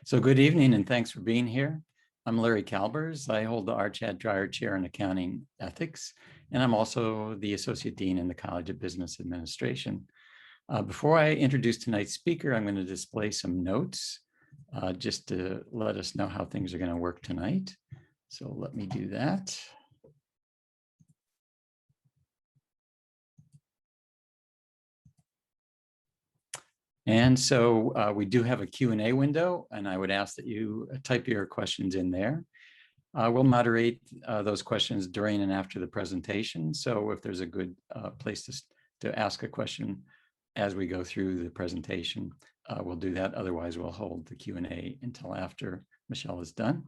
So good evening and thanks for being here. I'm Larry Calbers. I hold the Dreier Chair in Accounting Ethics, and I'm also the Associate Dean in the College of Business Administration. Before I introduce tonight's speaker, I'm going to display some notes just to let us know how things are going to work tonight. So let me do that. And so we do have a Q&A window, and I would ask that you type your questions in there. We'll moderate those questions during and after the presentation. So if there's a good place to ask a question as we go through the presentation, we'll do that. Otherwise, we'll hold the Q&A until after Michelle is done.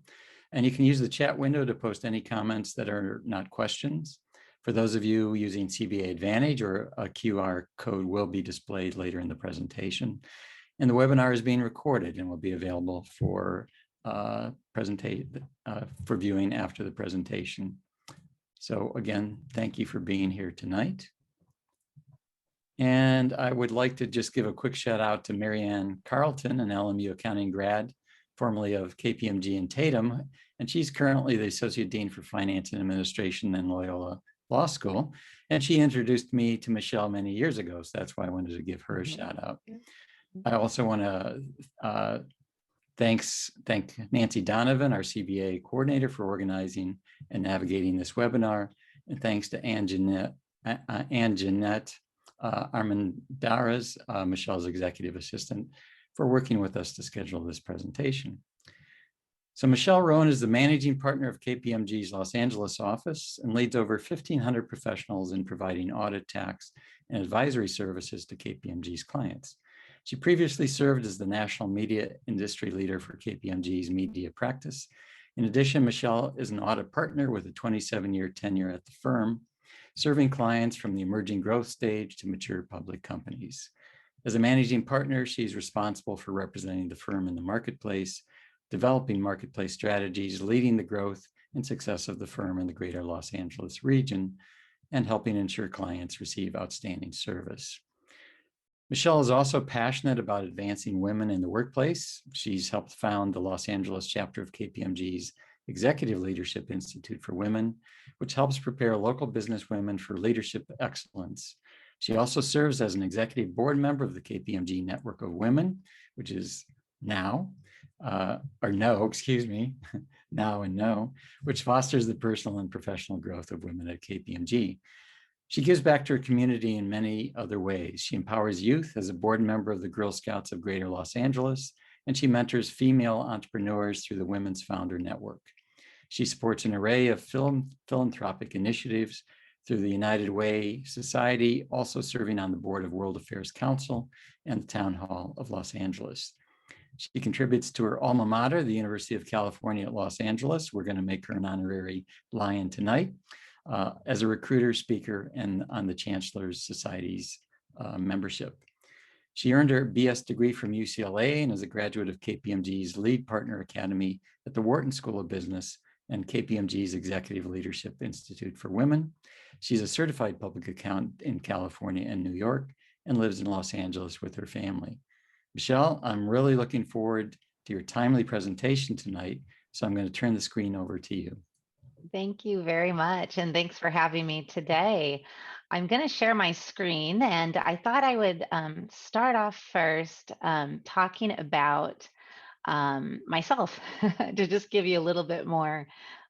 And you can use the chat window to post any comments that are not questions. For those of you using CBA Advantage, or a QR code will be displayed later in the presentation. And the webinar is being recorded and will be available for viewing after the presentation. So again, thank you for being here tonight. And I would like to just give a quick shout out to Marianne Carlton, an LMU accounting grad, formerly of KPMG and Tatum. And she's currently the Associate Dean for Finance and Administration in Loyola Law School. And she introduced me to Michelle many years ago. So that's why I wanted to give her a shout out. I also want to thank Nancy Donovan, our CBA coordinator, for organizing and navigating this webinar. And thanks to Ann Jeanette Armandaras, Michelle's executive assistant, for working with us to schedule this presentation. So Michelle Wroan is the managing partner of KPMG's Los Angeles office and leads over 1,500 professionals in providing audit, tax, and advisory services to KPMG's clients. She previously served as the national media industry leader for KPMG's media practice. In addition, Michelle is an audit partner with a 27-year tenure at the firm, serving clients from the emerging growth stage to mature public companies. As a managing partner, she's responsible for representing the firm in the marketplace, developing marketplace strategies, leading the growth and success of the firm in the greater Los Angeles region, and helping ensure clients receive outstanding service. Michelle is also passionate about advancing women in the workplace. She's helped found the Los Angeles chapter of KPMG's Executive Leadership Institute for Women, which helps prepare local business women for leadership excellence. She also serves as an executive board member of the KPMG Network of Women, which is now, which fosters the personal and professional growth of women at KPMG. She gives back to her community in many other ways. She empowers youth as a board member of the Girl Scouts of Greater Los Angeles, and she mentors female entrepreneurs through the Women's Founder Network. She supports an array of philanthropic initiatives through the United Way Society, also serving on the board of World Affairs Council and the Town Hall of Los Angeles. She contributes to her alma mater, the University of California at Los Angeles. We're going to make her an honorary Lion tonight, as a recruiter, speaker, and on the Chancellor's Society's membership. She earned her BS degree from UCLA and is a graduate of KPMG's Lead Partner Academy at the Wharton School of Business and KPMG's Executive Leadership Institute for Women. She's a certified public accountant in California and New York and lives in Los Angeles with her family. Michelle, I'm really looking forward to your timely presentation tonight, so I'm going to turn the screen over to you. Thank you very much, and thanks for having me today. I'm going to share my screen, and I thought I would start off first talking about myself to just give you a little bit more,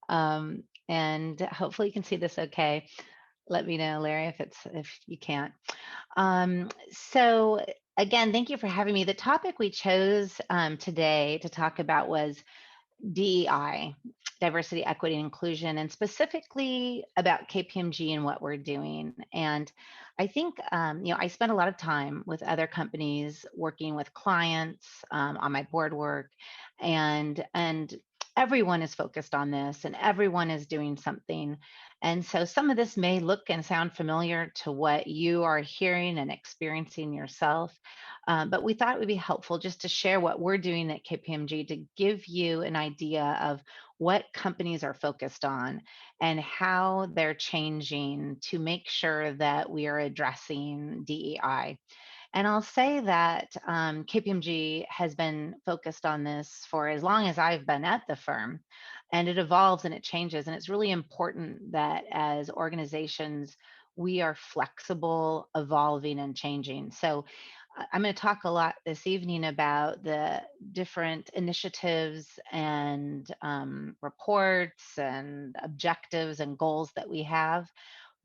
and hopefully you can see this okay. Let me know, Larry, if you can't. So again, thank you for having me. The topic we chose today to talk about was DEI, diversity, equity, and inclusion, and specifically about KPMG and what we're doing. And I think, I spend a lot of time with other companies working with clients on my board work, and everyone is focused on this and everyone is doing something. And so some of this may look and sound familiar to what you are hearing and experiencing yourself. But we thought it would be helpful just to share what we're doing at KPMG to give you an idea of what companies are focused on and how they're changing to make sure that we are addressing DEI. And I'll say that KPMG has been focused on this for as long as I've been at the firm, and it evolves and it changes. And it's really important that as organizations, we are flexible, evolving, and changing. So I'm going to talk a lot this evening about the different initiatives and reports and objectives and goals that we have.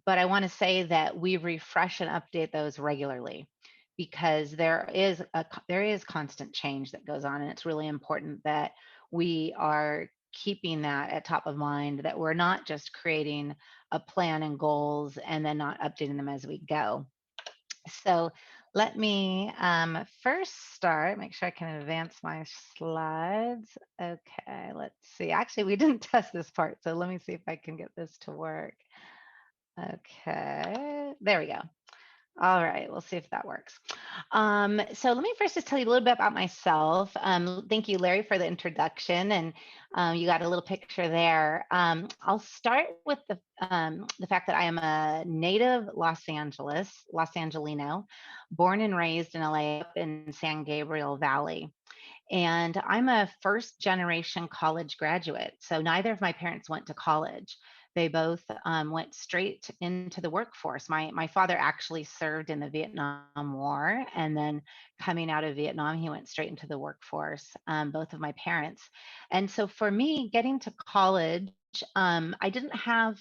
But I want to say that we refresh and update those regularly because there is constant change that goes on, and it's really important that we are keeping that at top of mind, that we're not just creating a plan and goals and then not updating them as we go. So let me first start, make sure I can advance my slides. Okay, let's see. Actually, we didn't test this part, so let me see if I can get this to work. Okay, there we go. All right, we'll see if that works. So let me first just tell you a little bit about myself. Thank you, Larry, for the introduction, and you got a little picture there. I'll start with the fact that I am a native Los Angelino, born and raised in LA up in San Gabriel Valley. And I'm a first generation college graduate. So neither of my parents went to college. They both went straight into the workforce. My father actually served in the Vietnam War, and then coming out of Vietnam, he went straight into the workforce, both of my parents. And so for me, getting to college, I didn't have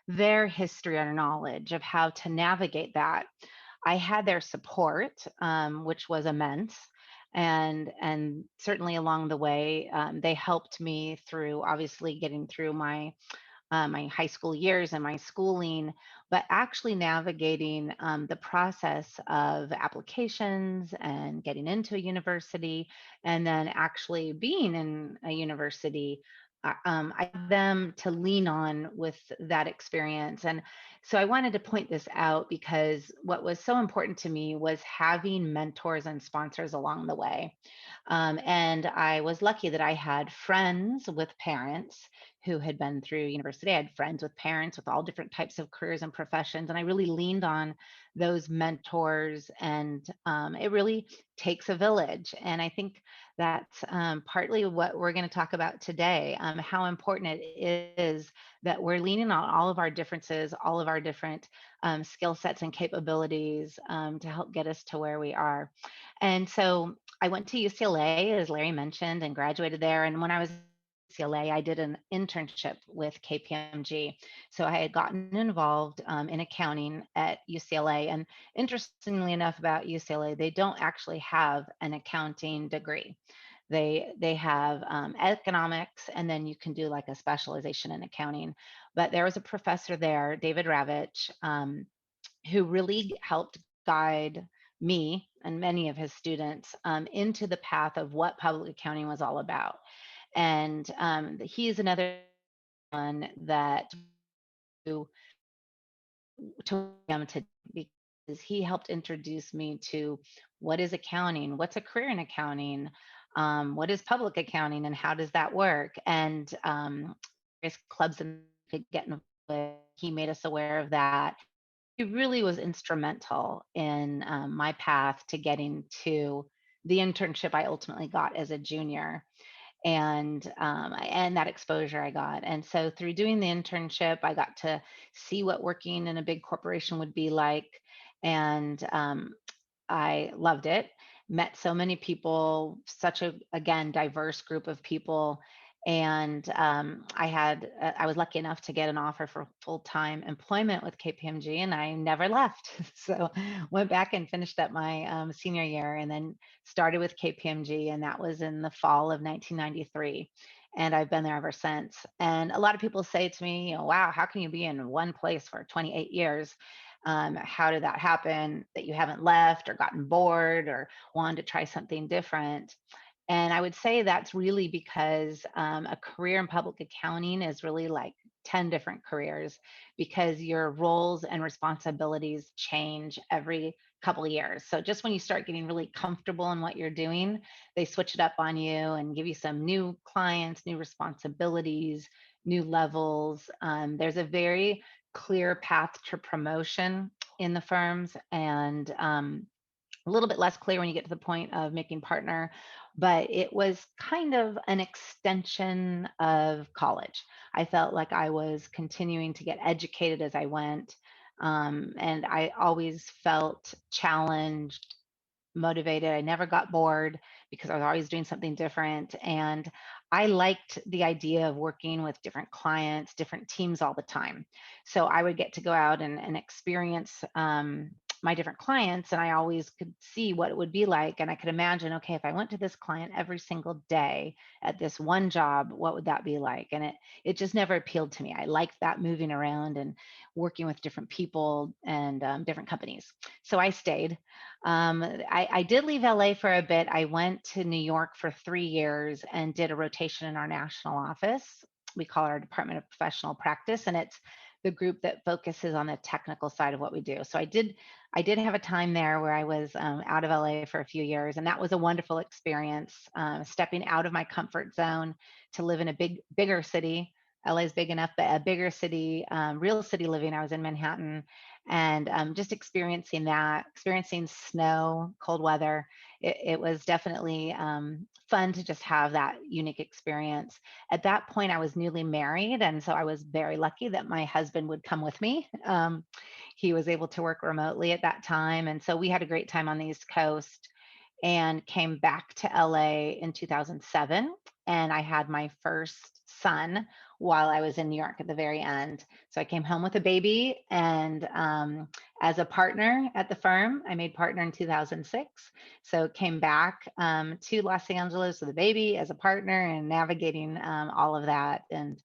their history or knowledge of how to navigate that. I had their support, which was immense, and certainly along the way, they helped me through obviously getting through my high school years and my schooling, but actually navigating the process of applications and getting into a university, and then actually being in a university. I had them to lean on with that experience. And so I wanted to point this out because what was so important to me was having mentors and sponsors along the way. And I was lucky that I had friends with parents who had been through university. I had friends with parents with all different types of careers and professions, and I really leaned on those mentors. And it really takes a village. And I think that's partly what we're going to talk about today, how important it is that we're leaning on all of our differences, all of our different skill sets and capabilities to help get us to where we are. And so I went to UCLA, as Larry mentioned, and graduated there. And when I was UCLA, I did an internship with KPMG. So I had gotten involved in accounting at UCLA. And interestingly enough, about UCLA, they don't actually have an accounting degree. They have economics, and then you can do like a specialization in accounting. But there was a professor there, David Ravitch, who really helped guide me and many of his students into the path of what public accounting was all about. And he is another one that to him to because he helped introduce me to what is accounting, what's a career in accounting, what is public accounting, and how does that work, and various clubs that could get involved with. He made us aware of that. He really was instrumental in my path to getting to the internship I ultimately got as a junior, and that exposure I got. And so through doing the internship, I got to see what working in a big corporation would be like, and I loved it. Met so many people, such a again diverse group of people, and I was lucky enough to get an offer for full time employment with KPMG, and I never left. So went back and finished up my senior year, and then started with KPMG, and that was in the fall of 1993. And I've been there ever since. And a lot of people say to me, wow, how can you be in one place for 28 years? How did that happen that you haven't left or gotten bored or wanted to try something different? And I would say that's really because a career in public accounting is really like 10 different careers, because your roles and responsibilities change every couple of years. So just when you start getting really comfortable in what you're doing, they switch it up on you and give you some new clients, new responsibilities, new levels. There's a very clear path to promotion in the firms, and a little bit less clear when you get to the point of making partner, but it was kind of an extension of college. I felt like I was continuing to get educated as I went. And I always felt challenged, motivated. I never got bored because I was always doing something different. And I liked the idea of working with different clients, different teams all the time. So I would get to go out and experience my different clients, and I always could see what it would be like. And I could imagine, okay, if I went to this client every single day at this one job, what would that be like? And it just never appealed to me. I liked that moving around and working with different people and different companies. So I stayed. I did leave LA for a bit. I went to New York for 3 years and did a rotation in our national office. We call it our Department of Professional Practice, and it's the group that focuses on the technical side of what we do. So I did have a time there where I was out of LA for a few years, and that was a wonderful experience. Stepping out of my comfort zone to live in a bigger city. LA is big enough, but a bigger city, real city living. I was in Manhattan, and just experiencing that, experiencing snow, cold weather. It was definitely fun to just have that unique experience. At that point, I was newly married, and so I was very lucky that my husband would come with me. He was able to work remotely at that time, and so we had a great time on the East Coast and came back to LA in 2007. And I had my first son while I was in New York at the very end. So I came home with a baby, and as a partner at the firm, I made partner in 2006. So came back to Los Angeles with a baby as a partner and navigating all of that, and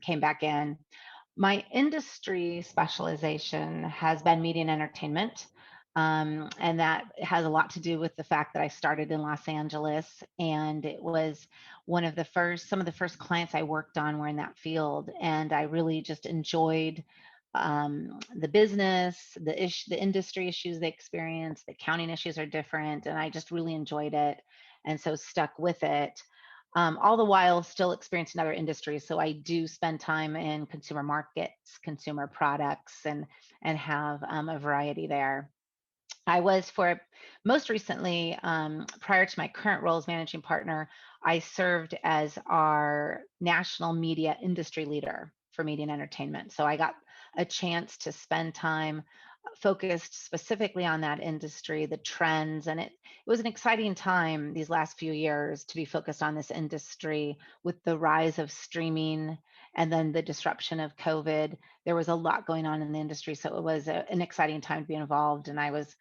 came back in. My industry specialization has been media and entertainment. And that has a lot to do with the fact that I started in Los Angeles, and it was some of the first clients I worked on were in that field. And I really just enjoyed the business, the industry issues they experience, the accounting issues are different, and I just really enjoyed it. And so stuck with it. All the while still experiencing other industries. So I do spend time in consumer markets, consumer products, and have a variety there. I was for most recently, prior to my current role as managing partner, I served as our national media industry leader for media and entertainment. So I got a chance to spend time focused specifically on that industry, the trends, and it was an exciting time these last few years to be focused on this industry with the rise of streaming and then the disruption of COVID. There was a lot going on in the industry, so it was an exciting time to be involved, and I was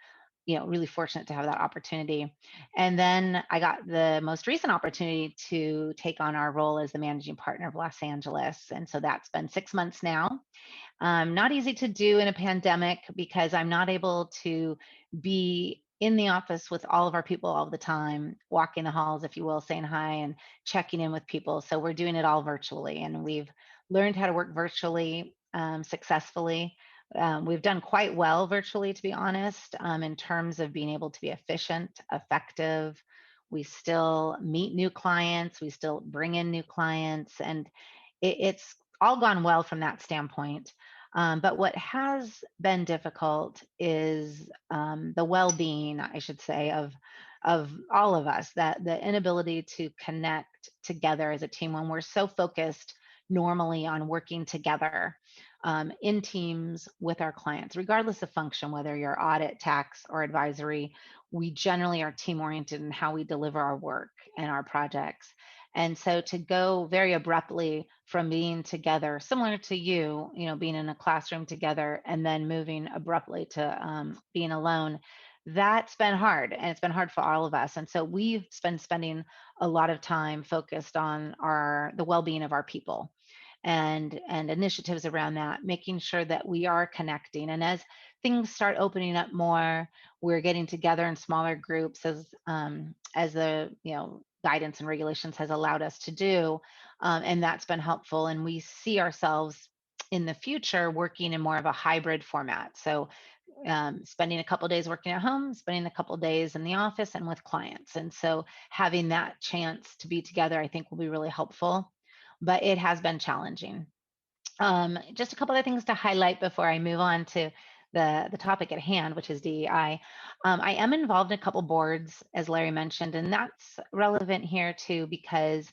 really fortunate to have that opportunity. And then I got the most recent opportunity to take on our role as the managing partner of Los Angeles. And so that's been 6 months now. Not easy to do in a pandemic because I'm not able to be in the office with all of our people all the time, walking the halls, if you will, saying hi and checking in with people. So we're doing it all virtually, and we've learned how to work virtually successfully. We've done quite well virtually, to be honest, in terms of being able to be efficient, effective. We still meet new clients, we still bring in new clients, and it's all gone well from that standpoint. But what has been difficult is the well-being, I should say, of all of us. That the inability to connect together as a team when we're so focused normally on working together in teams with our clients, regardless of function, whether you're audit, tax, or advisory. We generally are team oriented in how we deliver our work and our projects. And so to go very abruptly from being together, similar to being in a classroom together and then moving abruptly to being alone, that's been hard, and it's been hard for all of us. And so we've been spending a lot of time focused on the well-being of our people and initiatives around that, making sure that we are connecting. And as things start opening up more, we're getting together in smaller groups as the guidance and regulations has allowed us to do, and that's been helpful. And we see ourselves in the future working in more of a hybrid format. So spending a couple of days working at home, spending a couple of days in the office and with clients. And so having that chance to be together, I think, will be really helpful. But it has been challenging. Just a couple of things to highlight before I move on to the topic at hand, which is DEI. I am involved in a couple boards, as Larry mentioned, and that's relevant here too, because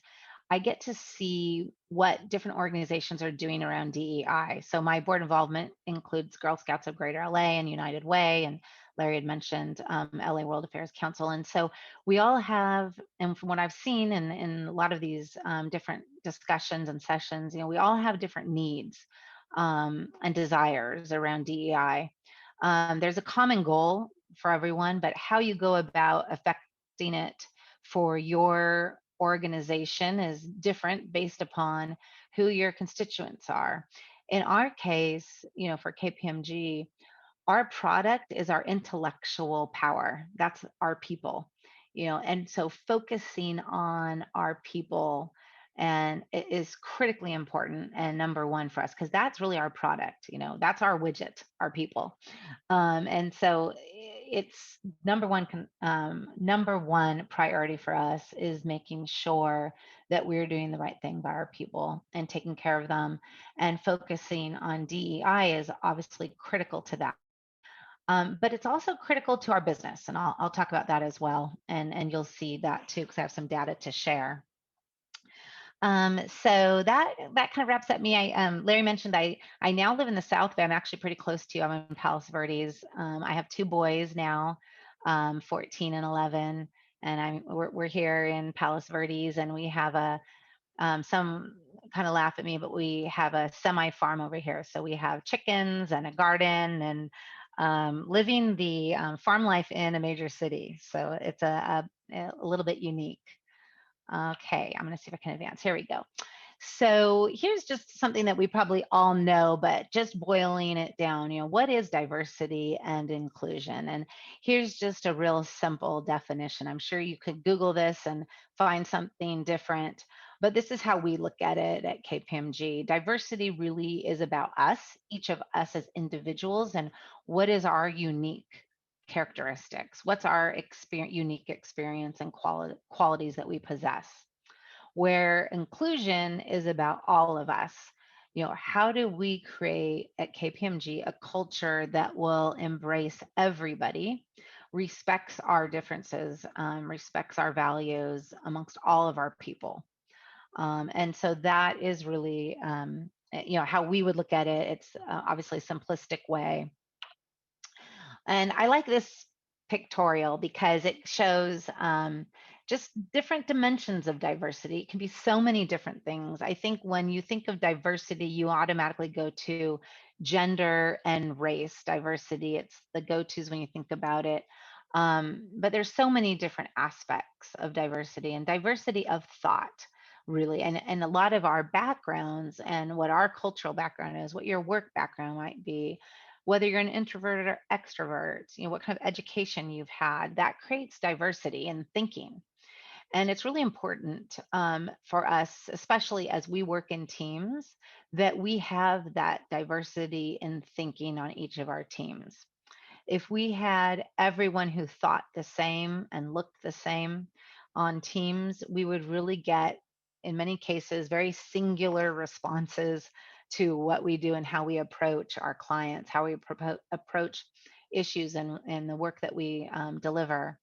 I get to see what different organizations are doing around DEI. So my board involvement includes Girl Scouts of Greater LA and United Way, and Larry had mentioned LA World Affairs Council. And so we all have, and from what I've seen in a lot of these different discussions and sessions, we all have different needs and desires around DEI. There's a common goal for everyone, but how you go about affecting it for your organization is different based upon who your constituents are. In our case, for KPMG, our product is our intellectual power. That's our people, and so focusing on our people and it is critically important and number one for us because that's really our product, that's our widget, our people. And so it's number one priority for us is making sure that we're doing the right thing by our people and taking care of them, and focusing on DEI is obviously critical to that. But it's also critical to our business, and I'll talk about that as well, and you'll see that too because I have some data to share. So that kind of wraps up me. Larry mentioned I now live in the South, but I'm actually pretty close to you. I'm in Palos Verdes. I have two boys now, 14 and 11, and we're here in Palos Verdes, and we have some kind of laugh at me, but we have a semi farm over here. So we have chickens and a garden and living the farm life in a major city. So it's a little bit unique. Okay, I'm going to see if I can advance. Here we go. So here's just something that we probably all know, but just boiling it down, what is diversity and inclusion? And here's just a real simple definition. I'm sure you could Google this and find something different, but this is how we look at it at KPMG. Diversity really is about us, each of us as individuals, and what is our unique characteristics? What's our unique experience and qualities that we possess? Where inclusion is about all of us. How do we create at KPMG a culture that will embrace everybody, respects our differences, respects our values amongst all of our people? And so that is really, how we would look at it. It's obviously a simplistic way. And I like this pictorial because it shows just different dimensions of diversity. It can be so many different things. I think when you think of diversity, you automatically go to gender and race diversity. It's the go-tos when you think about it. But there's so many different aspects of diversity and diversity of thought, really. And a lot of our backgrounds and what our cultural background is, what your work background might be, whether you're an introvert or extrovert, what kind of education you've had, that creates diversity in thinking. And it's really important for us, especially as we work in teams, that we have that diversity in thinking on each of our teams. If we had everyone who thought the same and looked the same on teams, we would really get, in many cases, very singular responses to what we do and how we approach our clients, how we approach issues and the work that we deliver.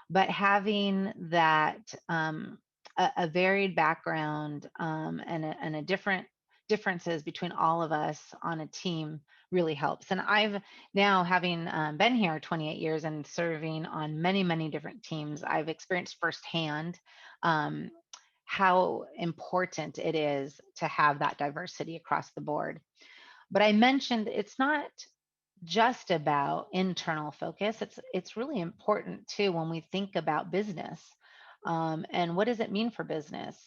But having that a varied background and a differences between all of us on a team really helps. And I've now, having been here 28 years and serving on many, many different teams, I've experienced firsthand how important it is to have that diversity across the board. But I mentioned it's not just about internal focus. It's really important too when we think about business. And what does it mean for business?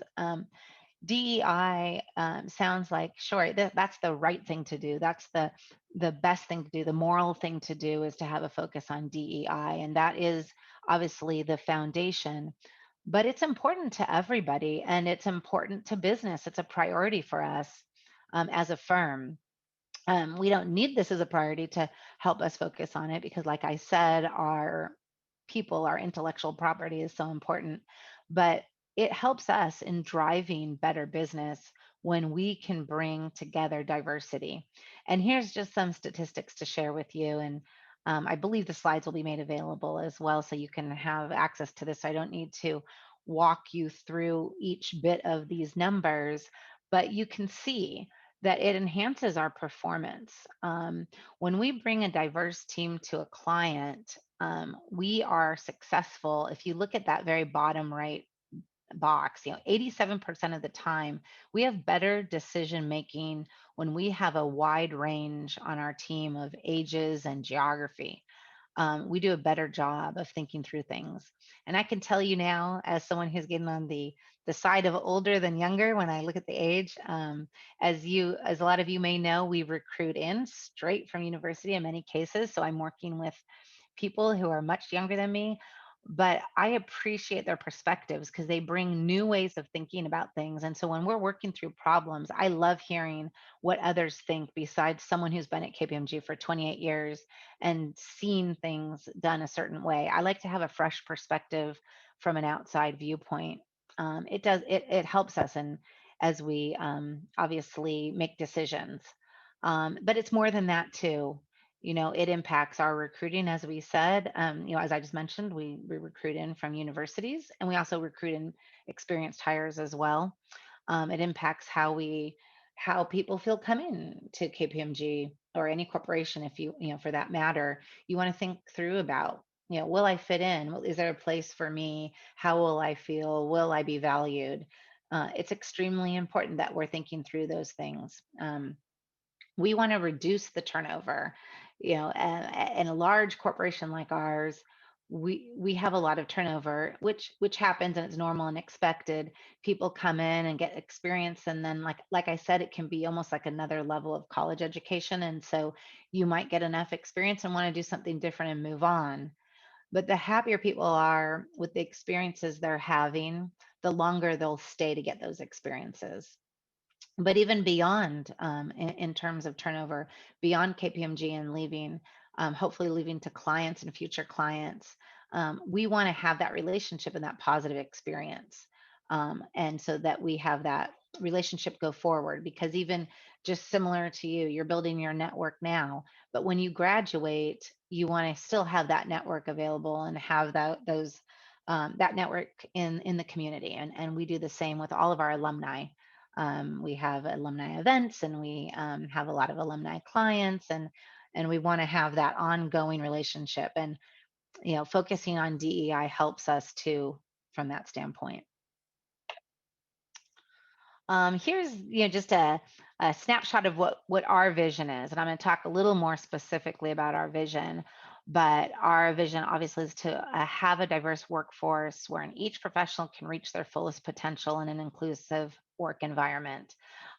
DEI sounds like, sure, that's the right thing to do. That's the best thing to do. The moral thing to do is to have a focus on DEI. And that is obviously the foundation. But it's important to everybody, and it's important to business. It's a priority for us as a firm. We don't need this as a priority to help us focus on it because, like I said, our people, our intellectual property is so important. But it helps us in driving better business when we can bring together diversity. And here's just some statistics to share with you. And I believe the slides will be made available as well, so you can have access to this. I don't need to walk you through each bit of these numbers, but you can see that it enhances our performance. When we bring a diverse team to a client, we are successful. If you look at that very bottom right box, 87% of the time, we have better decision making when we have a wide range on our team of ages and geography. We do a better job of thinking through things. And I can tell you now, as someone who's getting on the side of older than younger, when I look at the age, as a lot of you may know, we recruit in straight from university in many cases. So I'm working with people who are much younger than me, but I appreciate their perspectives because they bring new ways of thinking about things. And so when we're working through problems, I love hearing what others think besides someone who's been at KPMG for 28 years and seen things done a certain way. I like to have a fresh perspective from an outside viewpoint. It helps us and as we obviously make decisions. But it's more than that too. It impacts our recruiting, as we said. As I just mentioned, we recruit in from universities, and we also recruit in experienced hires as well. It impacts how people feel coming to KPMG or any corporation, if for that matter. You want to think through about, will I fit in? Is there a place for me? How will I feel? Will I be valued? It's extremely important that we're thinking through those things. We want to reduce the turnover. In a large corporation like ours, we have a lot of turnover, which happens and it's normal and expected. People come in and get experience, and then like I said, it can be almost like another level of college education. And so you might get enough experience and want to do something different and move on. But the happier people are with the experiences they're having, the longer they'll stay to get those experiences. But even beyond, in terms of turnover, beyond KPMG and leaving, hopefully leaving to clients and future clients, we want to have that relationship and that positive experience. And so that we have that relationship go forward, because even just similar to you, you're building your network now, but when you graduate, you want to still have that network available and have that network in the community. And we do the same with all of our alumni. We have alumni events, and we have a lot of alumni clients, and we want to have that ongoing relationship. And focusing on DEI helps us too from that standpoint. Here's just a snapshot of what our vision is, and I'm going to talk a little more specifically about our vision. But our vision obviously is to have a diverse workforce wherein each professional can reach their fullest potential in an inclusive work environment.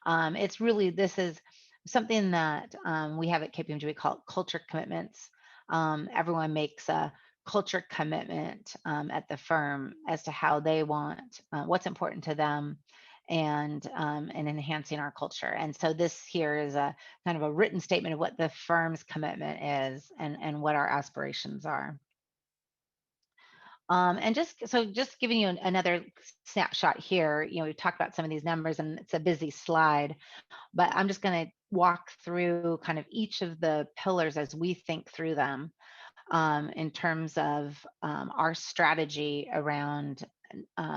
This is something that we have at KPMG. We call it culture commitments. Everyone makes a culture commitment at the firm as to how they want, what's important to them, and enhancing our culture. And so this here is a kind of a written statement of what the firm's commitment is and what our aspirations are. And just giving you another snapshot here, we've talked about some of these numbers and it's a busy slide, but I'm just going to walk through kind of each of the pillars as we think through them in terms of our strategy around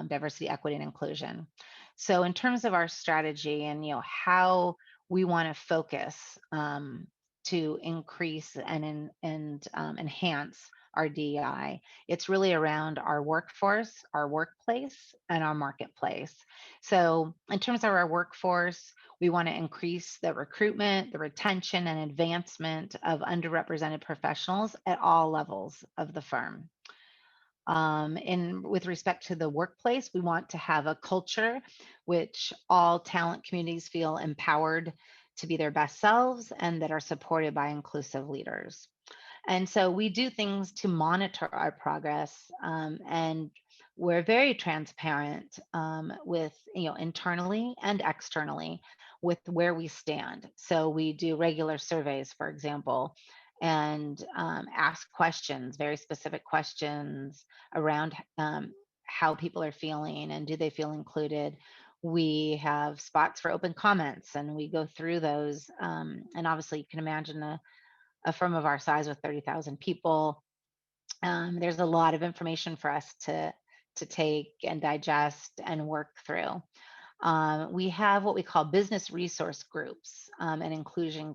diversity, equity, and inclusion. So in terms of our strategy and how we want to focus to increase and enhance our DEI, it's really around our workforce, our workplace, and our marketplace. So in terms of our workforce, we want to increase the recruitment, the retention, and advancement of underrepresented professionals at all levels of the firm. With respect to the workplace, we want to have a culture which all talent communities feel empowered to be their best selves and that are supported by inclusive leaders. And so we do things to monitor our progress, and we're very transparent with, internally and externally with where we stand. So we do regular surveys, for example, and ask questions, very specific questions around how people are feeling and do they feel included. We have spots for open comments and we go through those. And obviously, you can imagine a firm of our size with 30,000 people. There's a lot of information for us to take and digest and work through. We have what we call business resource groups and inclusion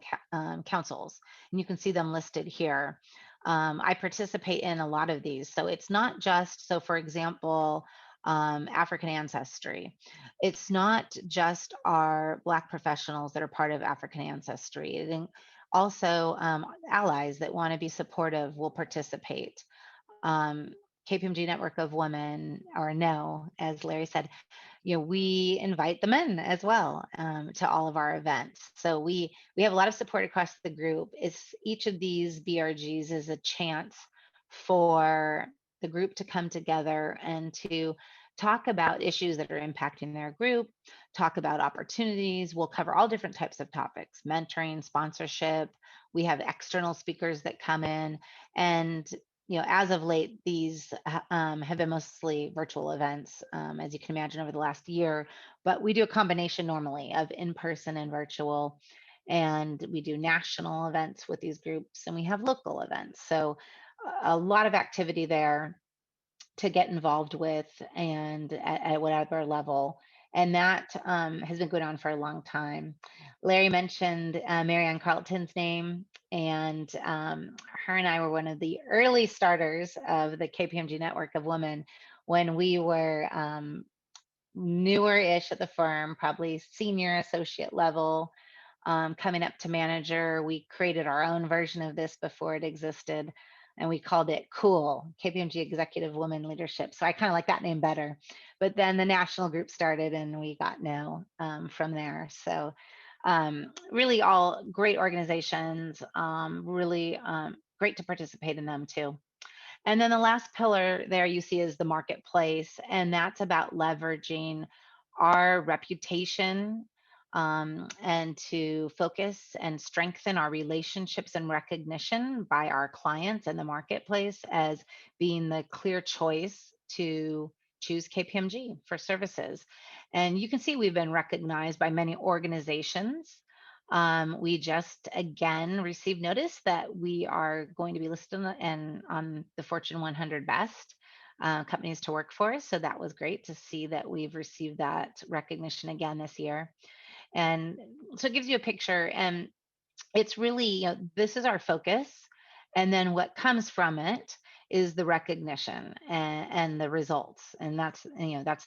councils, and you can see them listed here. I participate in a lot of these. So it's not just, so for example, African ancestry. It's not just our Black professionals that are part of African ancestry. Also, allies that want to be supportive will participate. Um, KPMG Network of Women, or no, as Larry said, we invite the men as well to all of our events. So we have a lot of support across the group. It's each of these BRGs is a chance for the group to come together and to talk about issues that are impacting their group, talk about opportunities. We'll cover all different types of topics: mentoring, sponsorship. We have external speakers that come in, and as of late, these have been mostly virtual events, as you can imagine, over the last year. But we do a combination normally of in-person and virtual. And we do national events with these groups, and we have local events. So a lot of activity there to get involved with, and at whatever level. And that has been going on for a long time. Larry mentioned Marianne Carlton's name, and her and I were one of the early starters of the KPMG Network of Women when we were newer-ish at the firm, probably senior associate level, coming up to manager. We created our own version of this before it existed, and we called it COOL, KPMG Executive Women Leadership. So I kind of like that name better. But then the national group started, and we got from there. So really all great organizations, really great to participate in them too. And then the last pillar there you see is the marketplace, and that's about leveraging our reputation and to focus and strengthen our relationships and recognition by our clients and the marketplace as being the clear choice to choose KPMG for services. And you can see we've been recognized by many organizations. We just again received notice that we are going to be listed on the Fortune 100 Best companies to work for. So that was great to see that we've received that recognition again this year. And so it gives you a picture, and it's really, this is our focus. And then what comes from it is the recognition and the results. And that's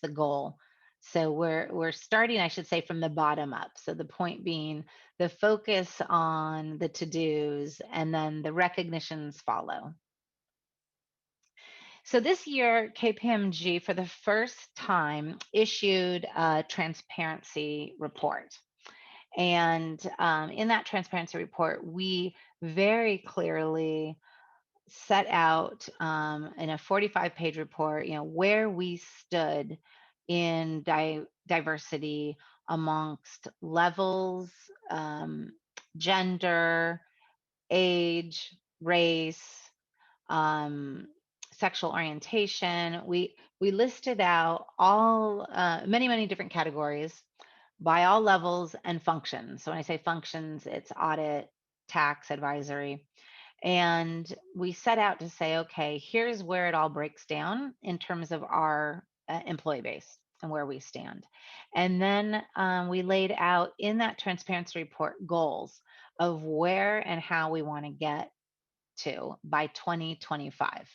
the goal. So we're starting, I should say, from the bottom up. So the point being the focus on the to-dos, and then the recognitions follow. So this year, KPMG, for the first time, issued a transparency report. And in that transparency report, we very clearly set out in a 45-page report, where we stood in diversity amongst levels, gender, age, race, sexual orientation. We listed out all many different categories by all levels and functions. So when I say functions, it's audit, tax, advisory. And we set out to say, okay, here's where it all breaks down in terms of our employee base and where we stand. And then we laid out in that transparency report goals of where and how we want to get to by 2025.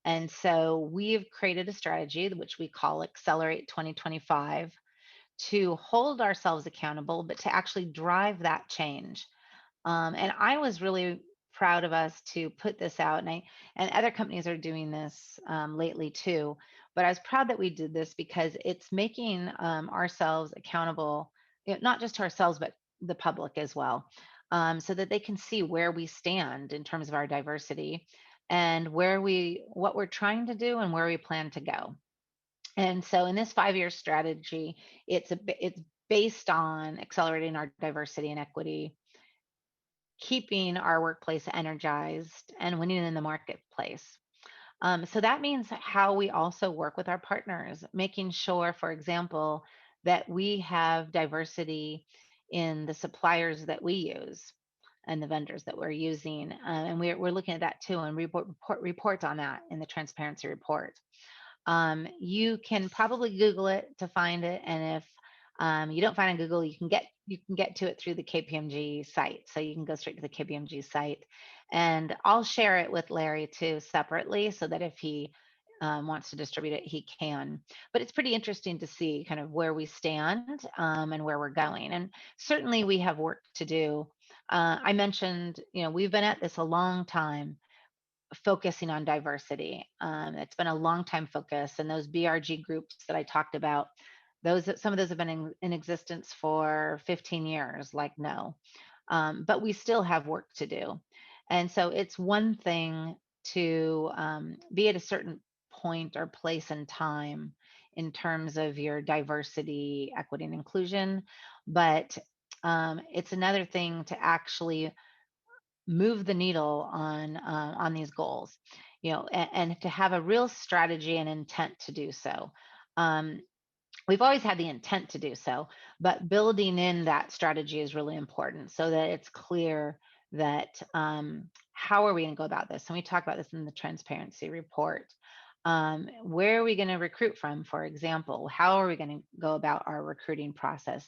And so we've created a strategy which we call Accelerate 2025 to hold ourselves accountable, but to actually drive that change. And I was really proud of us to put this out, and other companies are doing this lately too. But I was proud that we did this because it's making ourselves accountable, not just to ourselves, but the public as well, so that they can see where we stand in terms of our diversity and what we're trying to do and where we plan to go. And so in this 5-year strategy, it's based on accelerating our diversity and equity, keeping our workplace energized, and winning in the marketplace. So that means how we also work with our partners, making sure, for example, that we have diversity in the suppliers that we use and the vendors that we're using. And we're looking at that too, and report on that in the transparency report. You can probably Google it to find it, and if you don't find it on Google, you can get to it through the KPMG site. So you can go straight to the KPMG site, and I'll share it with Larry too separately, so that if he wants to distribute it, he can. But it's pretty interesting to see kind of where we stand and where we're going. And certainly we have work to do. I mentioned, we've been at this a long time, focusing on diversity. It's been a long time focus, and those BRG groups that I talked about, some of those have been in existence for 15 years. Like no, but we still have work to do, and so it's one thing to be at a certain point or place in time in terms of your diversity, equity, and inclusion, but it's another thing to actually move the needle on these goals, and to have a real strategy and intent to do so. um, we've always had the intent to do so, but building in that strategy is really important, so that it's clear that how are we going to go about this. And we talk about this in the transparency report. Where are we going to recruit from, for example? How are we going to go about our recruiting process?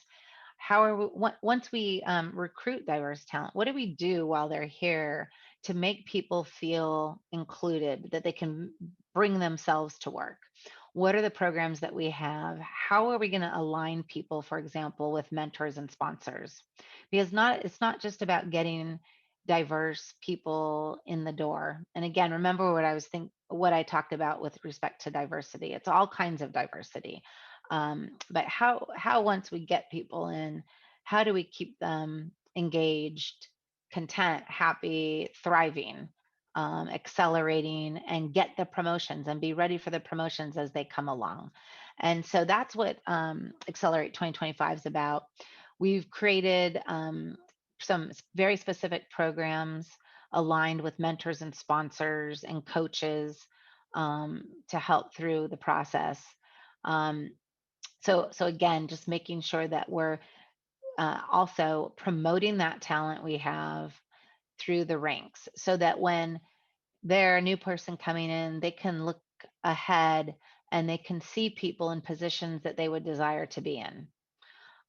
How are we, once we recruit diverse talent, what do we do while they're here to make people feel included, that they can bring themselves to work? What are the programs that we have? How are we going to align people, for example, with mentors and sponsors? Because it's not just about getting diverse people in the door. And again, remember what I talked about with respect to diversity. It's all kinds of diversity. But how once we get people in, how do we keep them engaged, content, happy, thriving, accelerating, and get the promotions and be ready for the promotions as they come along? And so that's what Accelerate 2025 is about. We've created some very specific programs aligned with mentors and sponsors and coaches to help through the process. Um, so again, just making sure that we're also promoting that talent we have through the ranks, so that when they're a new person coming in, they can look ahead and they can see people in positions that they would desire to be in.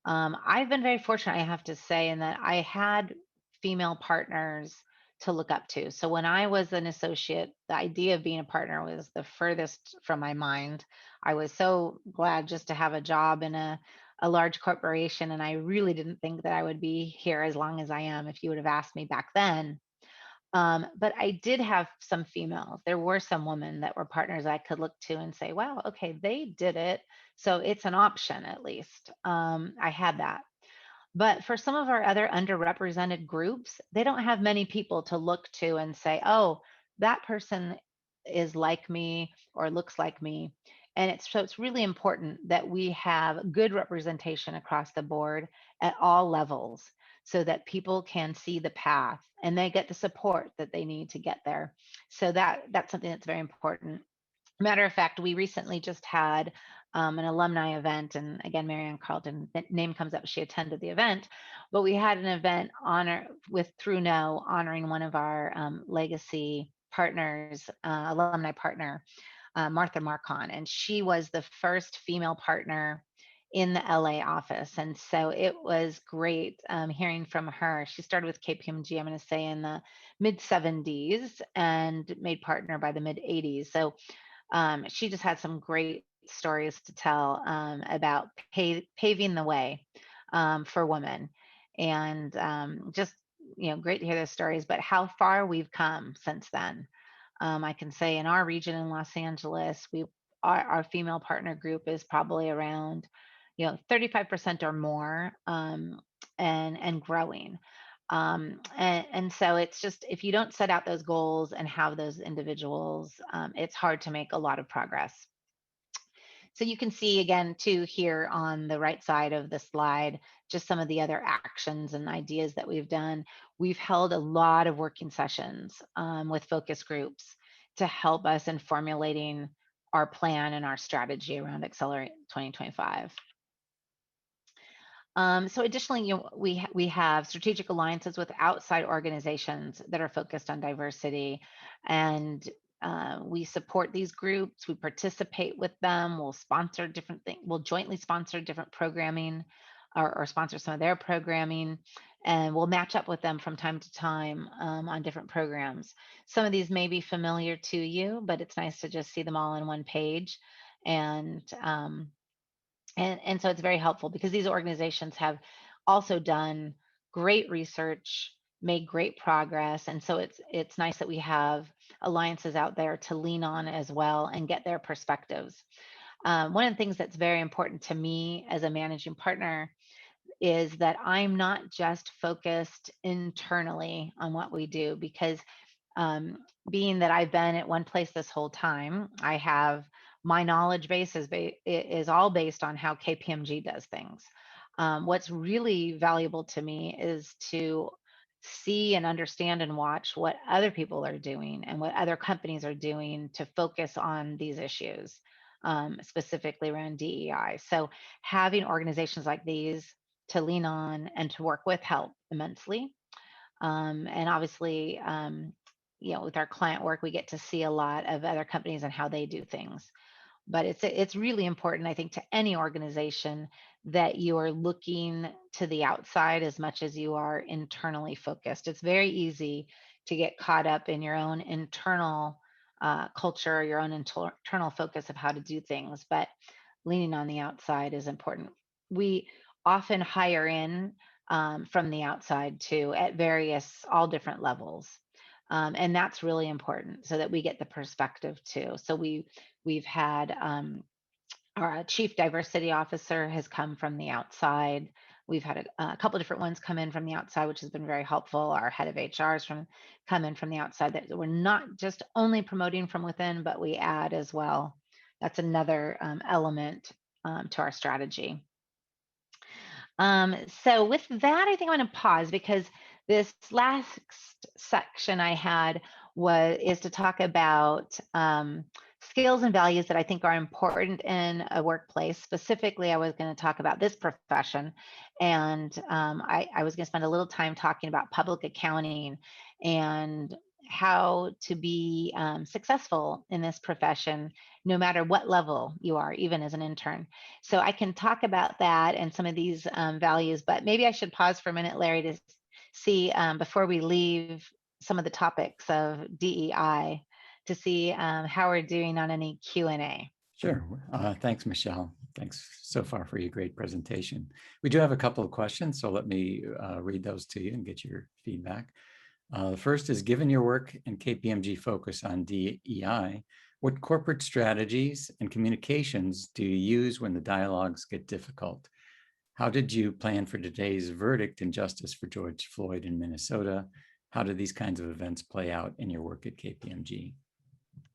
I've been very fortunate, I have to say, in that I had female partners to look up to. So when I was an associate, the idea of being a partner was the furthest from my mind. I was so glad just to have a job in a large corporation. And I really didn't think that I would be here as long as I am if you would have asked me back then. But I did have some females. There were some women that were partners I could look to and say, wow, okay, they did it. So it's an option at least. I had that. But for some of our other underrepresented groups, they don't have many people to look to and say, oh, that person is like me or looks like me. And it's really important that we have good representation across the board at all levels, so that people can see the path and they get the support that they need to get there. So that's something that's very important. Matter of fact, we recently just had an alumni event, and again, Marianne Carlton, that name comes up. She attended the event, but we had an event with Through No, honoring one of our legacy partners, alumni partner, Martha Marcon, and she was the first female partner in the LA office. And so it was great hearing from her. She started with KPMG, I'm going to say, in the mid 70s and made partner by the mid 80s. So she just had some great stories to tell about paving the way for women. And just, great to hear those stories, but how far we've come since then. I can say in our region in Los Angeles, our female partner group is probably around, 35% or more, and growing. And so it's just, if you don't set out those goals and have those individuals, it's hard to make a lot of progress. So you can see again too here on the right side of the slide, just some of the other actions and ideas that we've done. We've held a lot of working sessions with focus groups to help us in formulating our plan and our strategy around Accelerate 2025. So additionally, we have strategic alliances with outside organizations that are focused on diversity, and we support these groups. We participate with them. We'll sponsor different things. We'll jointly sponsor different programming, or sponsor some of their programming, and we'll match up with them from time to time on different programs. Some of these may be familiar to you, but it's nice to just see them all on one page, and so it's very helpful because these organizations have also done great research, made great progress. And so it's nice that we have alliances out there to lean on as well and get their perspectives. One of the things that's very important to me as a managing partner is that I'm not just focused internally on what we do, because being that I've been at one place this whole time, I have my knowledge base is all based on how KPMG does things. What's really valuable to me is to see and understand and watch what other people are doing and what other companies are doing to focus on these issues, specifically around DEI. So having organizations like these to lean on and to work with help immensely. And obviously, with our client work, we get to see a lot of other companies and how they do things. But it's really important, I think, to any organization that you are looking to the outside as much as you are internally focused. It's very easy to get caught up in your own internal culture, your own internal focus of how to do things, but leaning on the outside is important. We often hire in from the outside too, at all different levels. And that's really important so that we get the perspective too. So we've had our chief diversity officer has come from the outside. We've had a couple of different ones come in from the outside, which has been very helpful. Our head of HR has come in from the outside. That we're not just only promoting from within, but we add as well. That's another element to our strategy. So with that, I think I'm going to pause because this last section I had is to talk about skills and values that I think are important in a workplace. Specifically, I was going to talk about this profession, and I was going to spend a little time talking about public accounting and how to be successful in this profession, no matter what level you are, even as an intern. So I can talk about that and some of these values, but maybe I should pause for a minute, Larry, to see before we leave some of the topics of DEI, to see how we're doing on any Q&A. Sure. Thanks, Michelle. Thanks so far for your great presentation. We do have a couple of questions, so let me read those to you and get your feedback. The first is, given your work and KPMG focus on DEI, what corporate strategies and communications do you use when the dialogues get difficult? How did you plan for today's verdict in justice for George Floyd in Minnesota? How did these kinds of events play out in your work at KPMG?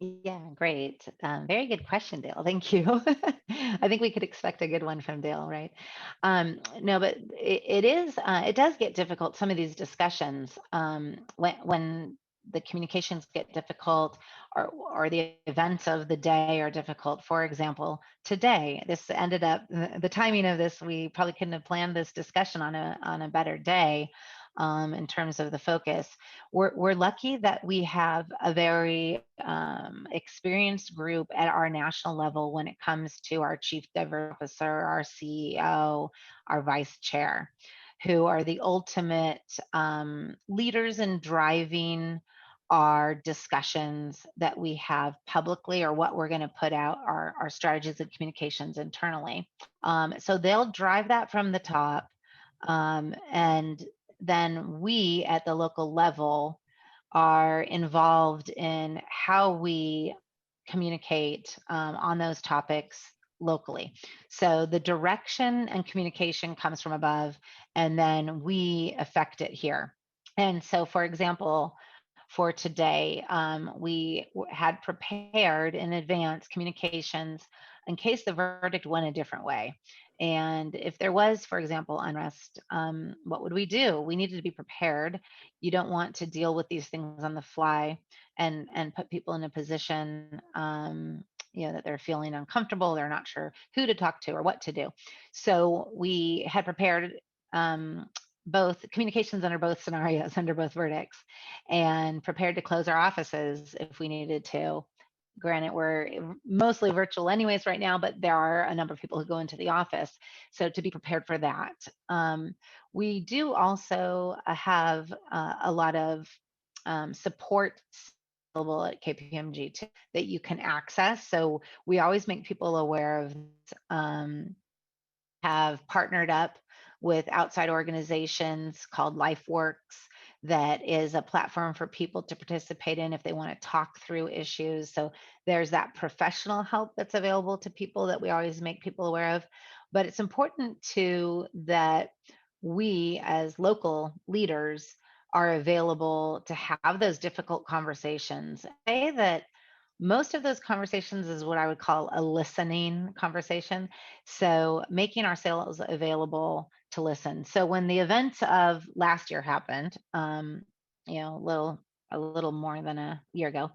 Yeah, great. Very good question, Dale. Thank you. I think we could expect a good one from Dale, right? No, but it does get difficult, some of these discussions, when the communications get difficult, or the events of the day are difficult. For example, today, this ended up, the timing of this, we probably couldn't have planned this discussion on a better day. In terms of the focus, we're lucky that we have a very experienced group at our national level when it comes to our chief diversity officer, our CEO, our vice chair, who are the ultimate leaders in driving our discussions that we have publicly, or what we're going to put out, our strategies and communications internally. So they'll drive that from the top, and then we at the local level are involved in how we communicate on those topics locally. So the direction and communication comes from above, and then we affect it here. And so, for example, for today. We had prepared in advance communications in case the verdict went a different way. And if there was, for example, unrest, what would we do? We needed to be prepared. You don't want to deal with these things on the fly and put people in a position that they're feeling uncomfortable, they're not sure who to talk to or what to do. So we had prepared both communications under both scenarios, under both verdicts, and prepared to close our offices if we needed to. Granted, we're mostly virtual anyways right now, but there are a number of people who go into the office. So to be prepared for that. We do also have a lot of support available at KPMG too, that you can access. So we always make people aware of have partnered up with outside organizations called LifeWorks, that is a platform for people to participate in if they want to talk through issues. So there's that professional help that's available to people that we always make people aware of. But it's important too that we as local leaders are available to have those difficult conversations. Say that most of those conversations is what I would call a listening conversation. So making ourselves available to listen. So when the events of last year happened, a little more than a year ago,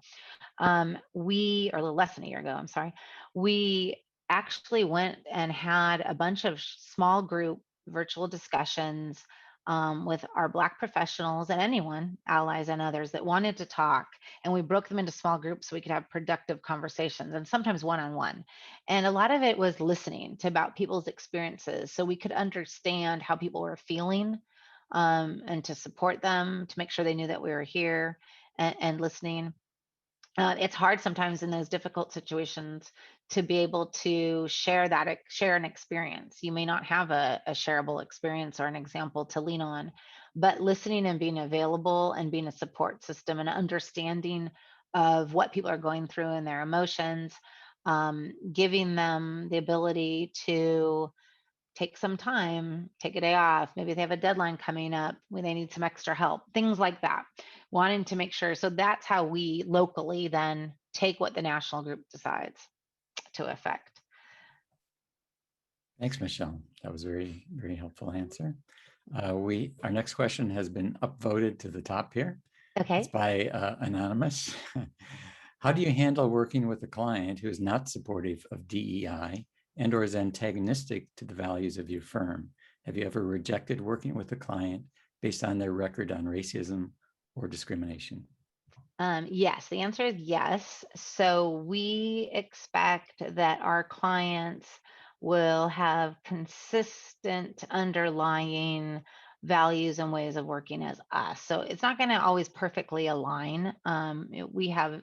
or a little less than a year ago, I'm sorry, we actually went and had a bunch of small group virtual discussions with our Black professionals and anyone, allies and others that wanted to talk. And we broke them into small groups so we could have productive conversations, and sometimes one-on-one. And a lot of it was listening to about people's experiences so we could understand how people were feeling, and to support them, to make sure they knew that we were here and listening. It's hard sometimes in those difficult situations to be able to share an experience. You may not have a shareable experience or an example to lean on, but listening and being available and being a support system and understanding of what people are going through and their emotions, giving them the ability to take some time, take a day off. Maybe they have a deadline coming up where they need some extra help, things like that. Wanting to make sure. So that's how we locally then take what the national group decides to effect. Thanks, Michelle. That was a very, very helpful answer. Our next question has been upvoted to the top here. Okay. It's by Anonymous. How do you handle working with a client who is not supportive of DEI and or is antagonistic to the values of your firm? Have you ever rejected working with a client based on their record on racism or discrimination? Yes, the answer is yes. So we expect that our clients will have consistent underlying values and ways of working as us. So it's not going to always perfectly align. We have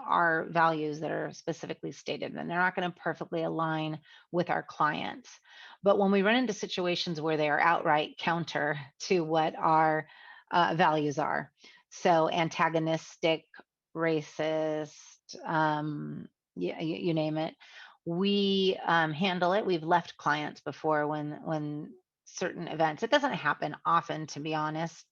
our values that are specifically stated, and they're not going to perfectly align with our clients. But when we run into situations where they are outright counter to what our values are, so antagonistic, racist, you name it, we handle it. We've left clients before when certain events. It doesn't happen often, to be honest.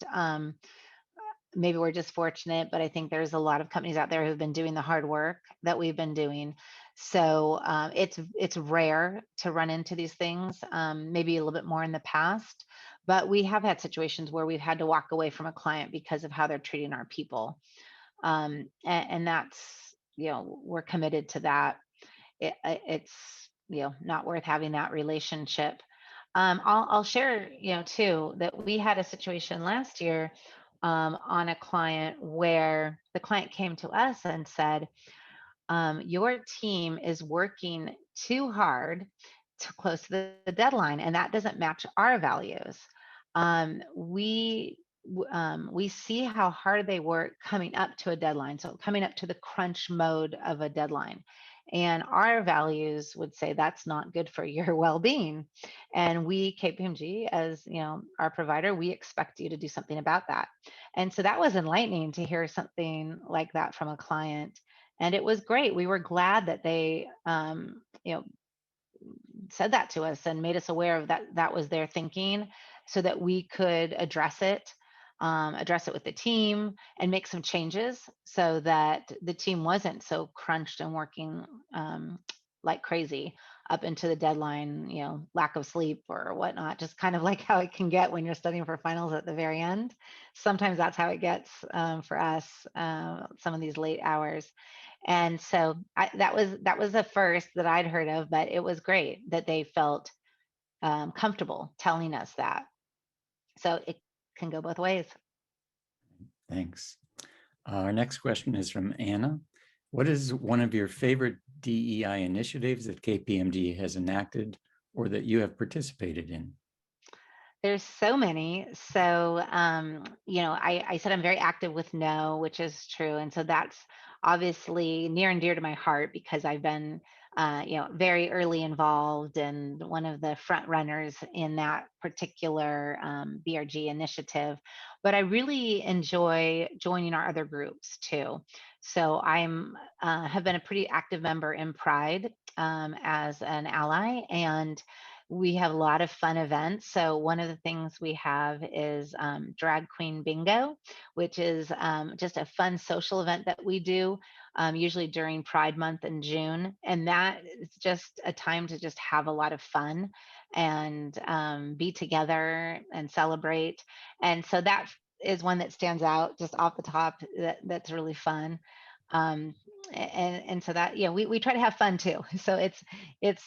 Maybe we're just fortunate, but I think there's a lot of companies out there who've been doing the hard work that we've been doing. So it's rare to run into these things, maybe a little bit more in the past, but we have had situations where we've had to walk away from a client because of how they're treating our people. And that's, we're committed to that. It's, not worth having that relationship. I'll share, too, that we had a situation last year on a client where the client came to us and said, your team is working too hard to close to the deadline, and that doesn't match our values. We see how hard they work coming up to a deadline, so coming up to the crunch mode of a deadline. And our values would say that's not good for your well-being. And we, KPMG, as our provider, we expect you to do something about that. And so that was enlightening to hear something like that from a client. And it was great. We were glad that they, said that to us and made us aware of that was their thinking so that we could address it. address it with the team, and make some changes so that the team wasn't so crunched and working like crazy up into the deadline, lack of sleep or whatnot, just kind of like how it can get when you're studying for finals at the very end. Sometimes that's how it gets for us, some of these late hours. And so that was the first that I'd heard of, but it was great that they felt comfortable telling us that. So it can go both ways. Thanks. Our next question is from Anna. What is one of your favorite DEI initiatives that KPMG has enacted or that you have participated in? There's so many. So, I said I'm very active with No, which is true. And so that's obviously near and dear to my heart because I've been, very early involved and one of the front runners in that particular BRG initiative. But I really enjoy joining our other groups too. So I'm have been a pretty active member in Pride as an ally, and we have a lot of fun events. So one of the things we have is Drag Queen Bingo, which is just a fun social event that we do usually during Pride Month in June. And that is just a time to just have a lot of fun and be together and celebrate. And so that is one that stands out just off the top. That's really fun. Um, and so that we try to have fun too. So it's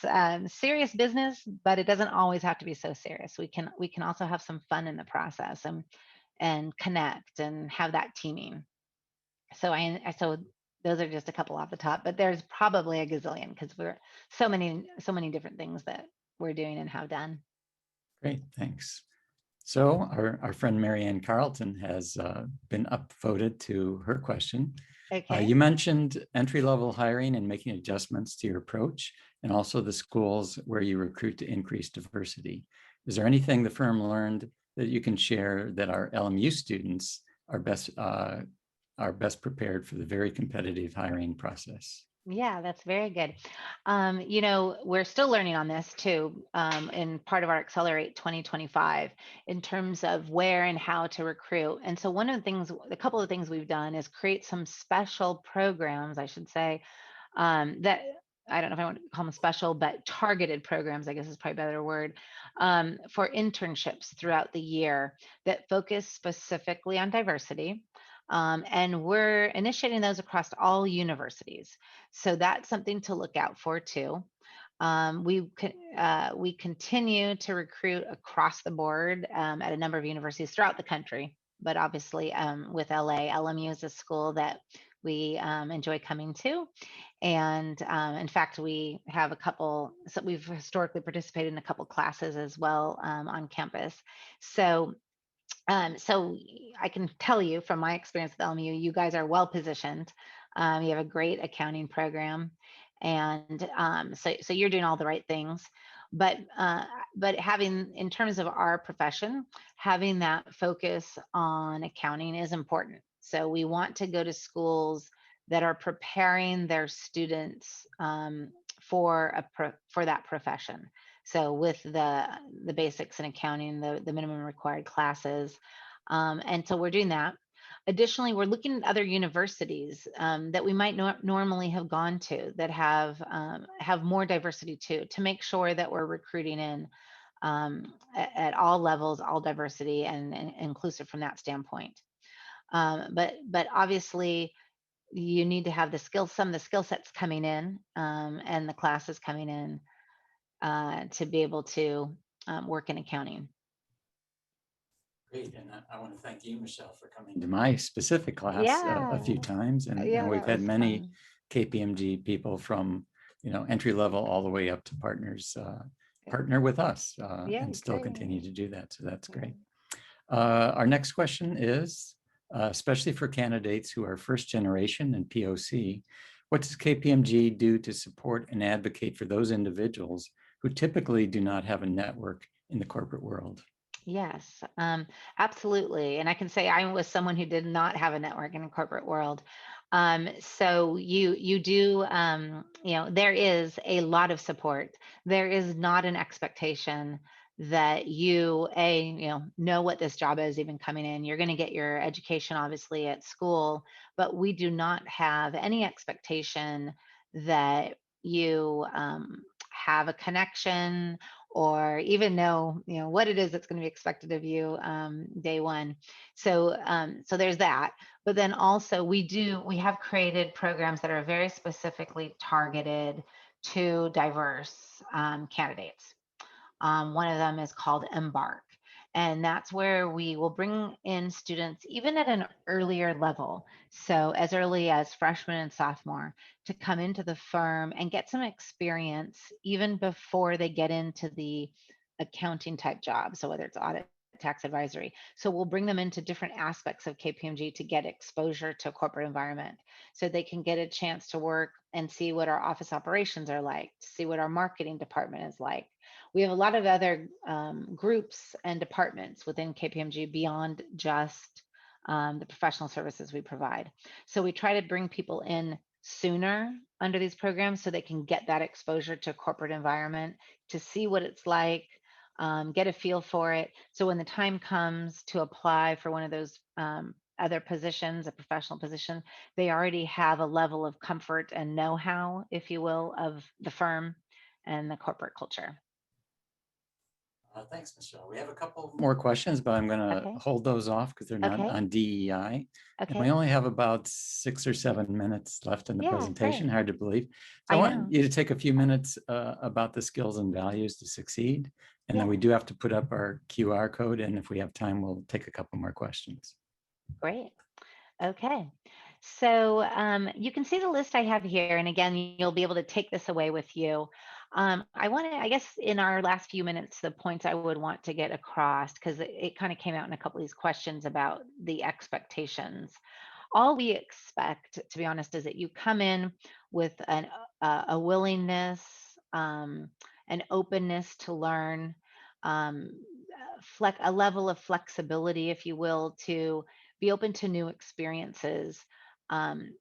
serious business, but it doesn't always have to be so serious. We can also have some fun in the process and connect and have that teaming. So those are just a couple off the top, but there's probably a gazillion because we're so many different things that we're doing and have done. Great, thanks. So our friend Marianne Carlton has been upvoted to her question. Okay. You mentioned entry-level hiring and making adjustments to your approach, and also the schools where you recruit to increase diversity. Is there anything the firm learned that you can share that our LMU students are best prepared for the very competitive hiring process? Yeah, that's very good. We're still learning on this too, in part of our Accelerate 2025 in terms of where and how to recruit. And so a couple of things we've done is create some special programs, I should say, that I don't know if I want to call them special, but targeted programs, I guess is probably a better word, for internships throughout the year that focus specifically on diversity. And we're initiating those across all universities. So that's something to look out for too. We continue to recruit across the board at a number of universities throughout the country, but obviously with LA, LMU is a school that we enjoy coming to. And in fact, we have so we've historically participated in a couple classes as well on campus. So I can tell you from my experience with LMU, you guys are well positioned. You have a great accounting program, and so you're doing all the right things. But having, in terms of our profession, having that focus on accounting is important. So we want to go to schools that are preparing their students for that profession. So with the basics in accounting, the minimum required classes. And so we're doing that. Additionally, we're looking at other universities that we might not normally have gone to that have more diversity too, to make sure that we're recruiting in at all levels, all diversity and inclusive from that standpoint. But obviously, you need to have some of the skill sets coming in and the classes coming in to be able to work in accounting. Great, and I want to thank you, Michelle, for coming to my specific class a few Yeah. times, and Yeah, we've that had was many fun. KPMG people from entry level all the way up to partners partner with us Yeah, and still great. continue to do that. So that's Yeah. great. Our next question is, especially for candidates who are first generation and POC, what does KPMG do to support and advocate for those individuals who typically do not have a network in the corporate world? Yes, absolutely. And I can say I was someone who did not have a network in the corporate world. So you do, there is a lot of support. There is not an expectation that you know what this job is even coming in. You're going to get your education obviously at school, but we do not have any expectation that you have a connection or even know what it is that's going to be expected of you day one. So there's that. But then also we have created programs that are very specifically targeted to diverse candidates. One of them is called Embark. And that's where we will bring in students even at an earlier level. So, as early as freshman and sophomore, to come into the firm and get some experience even before they get into the accounting type job. So, whether it's audit, tax advisory. So, we'll bring them into different aspects of KPMG to get exposure to a corporate environment so they can get a chance to work and see what our office operations are like, see what our marketing department is like. We have a lot of other groups and departments within KPMG beyond just the professional services we provide. So we try to bring people in sooner under these programs so they can get that exposure to corporate environment, to see what it's like, get a feel for it. So when the time comes to apply for one of those other positions, a professional position, they already have a level of comfort and know-how, if you will, of the firm and the corporate culture. Thanks, Michelle. We have a couple more questions, but I'm going to Okay. hold those off because they're not Okay. on DEI. And we Okay. only have about 6 or 7 minutes left in the Yeah, presentation. great. Hard to believe. So I I want know. you to take a few minutes about the skills and values to succeed. And then Yeah, we do have to put up our QR code. And if we have time, we'll take a couple more questions. great. Okay. So you can see the list I have here. And again, you'll be able to take this away with you. I want to, I guess, in our last few minutes, the points I would want to get across, because it kind of came out in a couple of these questions about the expectations. All we expect, to be honest, is that you come in with a willingness, an openness to learn, um, a level of flexibility, if you will, to be open to new experiences. Um,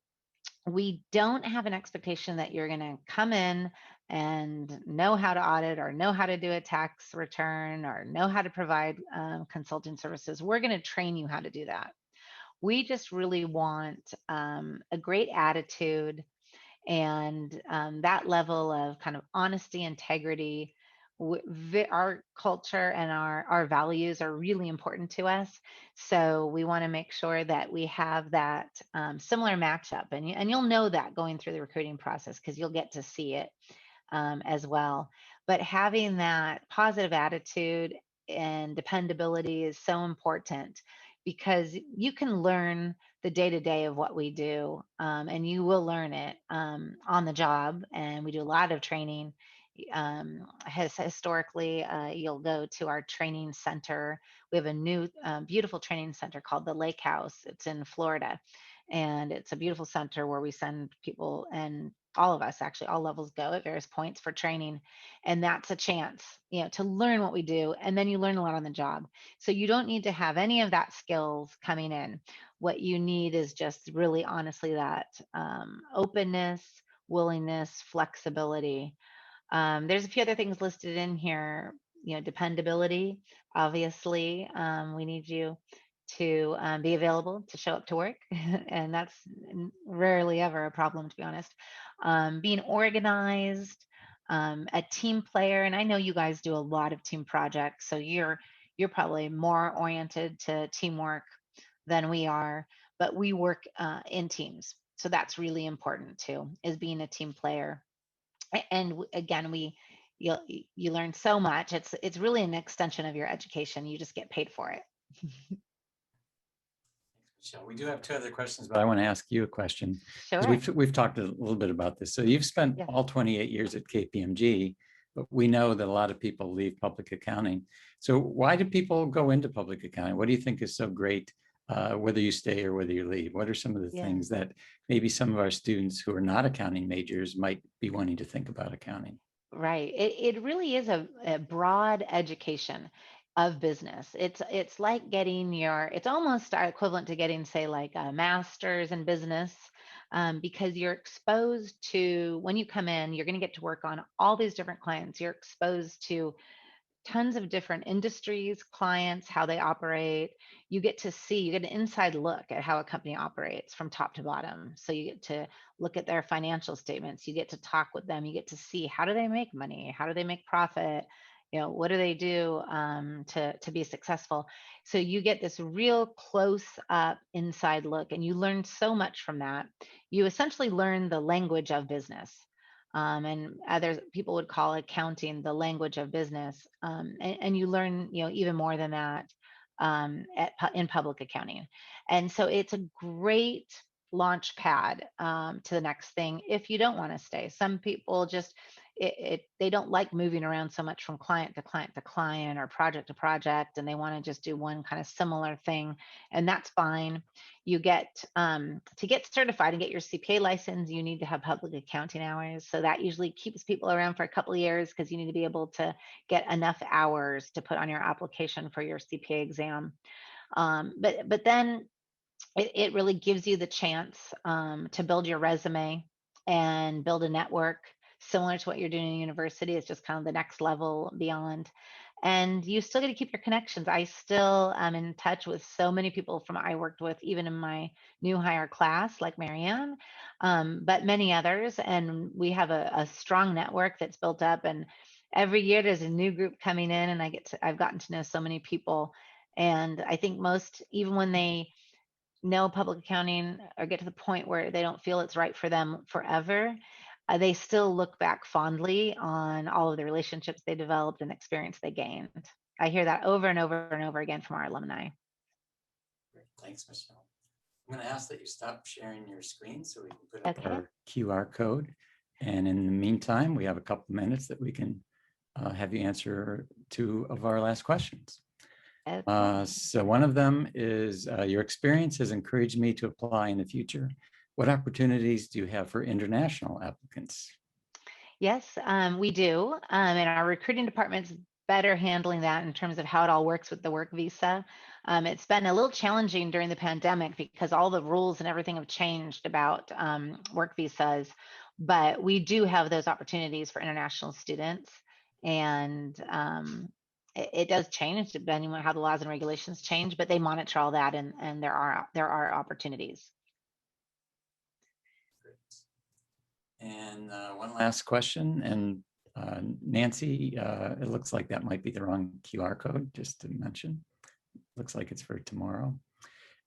we don't have an expectation that you're going to come in and know how to audit or know how to do a tax return or know how to provide consulting services. We're going to train you how to do that. We just really want a great attitude and that level of kind of honesty, integrity. Our culture and our values are really important to us. So we want to make sure that we have that similar matchup. And you'll know that going through the recruiting process because you'll get to see it as well. But having that positive attitude and dependability is so important because you can learn the day to day of what we do, and you will learn it on the job. And we do a lot of training. Historically, you'll go to our training center. We have a new, beautiful training center called the Lake House. It's in Florida, and it's a beautiful center where we send people and all of us actually all levels go at various points for training, and that's a chance to learn what we do, and then you learn a lot on the job. So you don't need to have any of that skills coming in. What you need is just really honestly that openness, willingness, flexibility. There's a few other things listed in here. Dependability, obviously. We need you to be available to show up to work, and that's rarely ever a problem, to be honest. Being organized, a team player, and I know you guys do a lot of team projects, so you're probably more oriented to teamwork than we are, but we work in teams, so that's really important too, is being a team player. And again, you you learn so much. It's really an extension of your education. You just get paid for it. Michelle, we do have 2 other questions, but I want to ask you a question because Sure. we've talked a little bit about this. So you've spent Yeah. all 28 years at KPMG, but we know that a lot of people leave public accounting. So why do people go into public accounting? What do you think is so great, whether you stay or whether you leave? What are some of the Yeah. things that maybe some of our students who are not accounting majors might be wanting to think about accounting? Right. It really is a broad education of business. It's like getting it's almost equivalent to getting, say, like a master's in business, because you're exposed to, when you come in, you're going to get to work on all these different clients. You're exposed to tons of different industries, clients, how they operate. You get to see, you get an inside look at how a company operates from top to bottom. So you get to look at their financial statements, you get to talk with them, you get to see how do they make money, how do they make profit, what do they do to be successful. So you get this real close up inside look, and you learn so much from that. You essentially learn the language of business. And other people would call accounting the language of business. And you learn, even more than that in public accounting. And so it's a great launch pad to the next thing if you don't want to stay. Some people just they don't like moving around so much from client to client to client or project to project, and they want to just do one kind of similar thing, and that's fine. You get to get certified and get your CPA license, you need to have public accounting hours. So that usually keeps people around for a couple of years because you need to be able to get enough hours to put on your application for your CPA exam. But then it really gives you the chance to build your resume and build a network similar to what you're doing in university. It's just kind of the next level beyond. And you still get to keep your connections. I still am in touch with so many people from I worked with, even in my new hire class, like Marianne, but many others. And we have a strong network that's built up. And every year there's a new group coming in, and I've gotten to know so many people. And I think most, even when they know public accounting or get to the point where they don't feel it's right for them forever, they still look back fondly on all of the relationships they developed and experience they gained. I hear that over and over and over again from our alumni. Great. Thanks, Michelle. I'm going to ask that you stop sharing your screen so we can put up Okay. our QR code. And in the meantime, we have a couple minutes that we can have you answer 2 of our last questions. Okay. So one of them is, your experience has encouraged me to apply in the future. What opportunities do you have for international applicants? Yes, we do. And our recruiting department's better handling that in terms of how it all works with the work visa. It's been a little challenging during the pandemic because all the rules and everything have changed about work visas, but we do have those opportunities for international students. And it does change depending on how the laws and regulations change, but they monitor all that, and there are opportunities. And one last question, and Nancy, it looks like that might be the wrong QR code, just to mention. Looks like it's for tomorrow.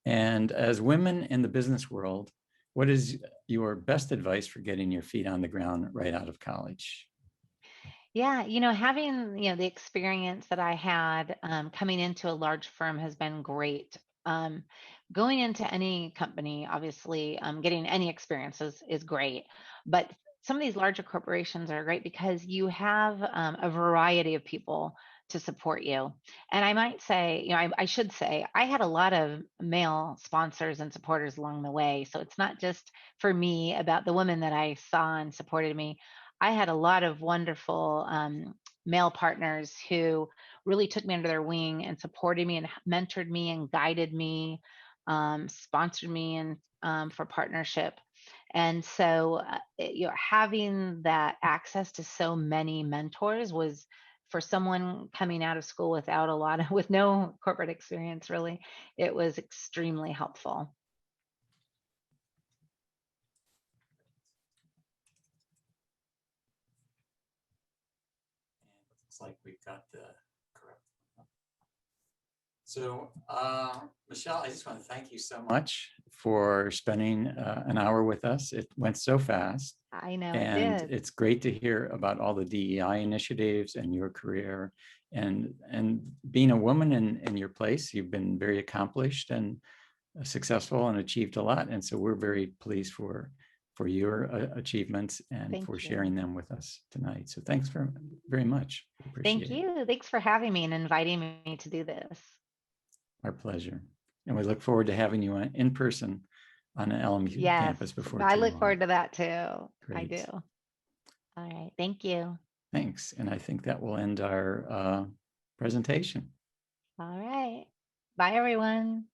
And as women in the business world, what is your best advice for getting your feet on the ground right out of college? Yeah, having the experience that I had coming into a large firm has been great. Going into any company, obviously, getting any experience is great, but some of these larger corporations are great because you have a variety of people to support you. And I might say, I should say, I had a lot of male sponsors and supporters along the way. So it's not just for me about the women that I saw and supported me. I had a lot of wonderful male partners who really took me under their wing and supported me and mentored me and guided me, sponsored me and for partnership. And so, having that access to so many mentors was, for someone coming out of school without with no corporate experience, really, it was extremely helpful. Looks like we've got the correct one. So, Michelle, I just want to thank you so much for spending an hour with us. It went so fast. I know And it did. it's great to hear about all the DEI initiatives and your career, and being a woman in your place. You've been very accomplished and successful and achieved a lot. And so we're very pleased for your achievements and Thank for you. sharing them with us tonight. So thanks very much. Thank you. Thanks for having me and inviting me to do this. Our pleasure. And we look forward to having you in person on an LMU campus before too I long. look forward to that too. Great. I do. All right. Thank you. Thanks. And I think that will end our presentation. All right. Bye, everyone.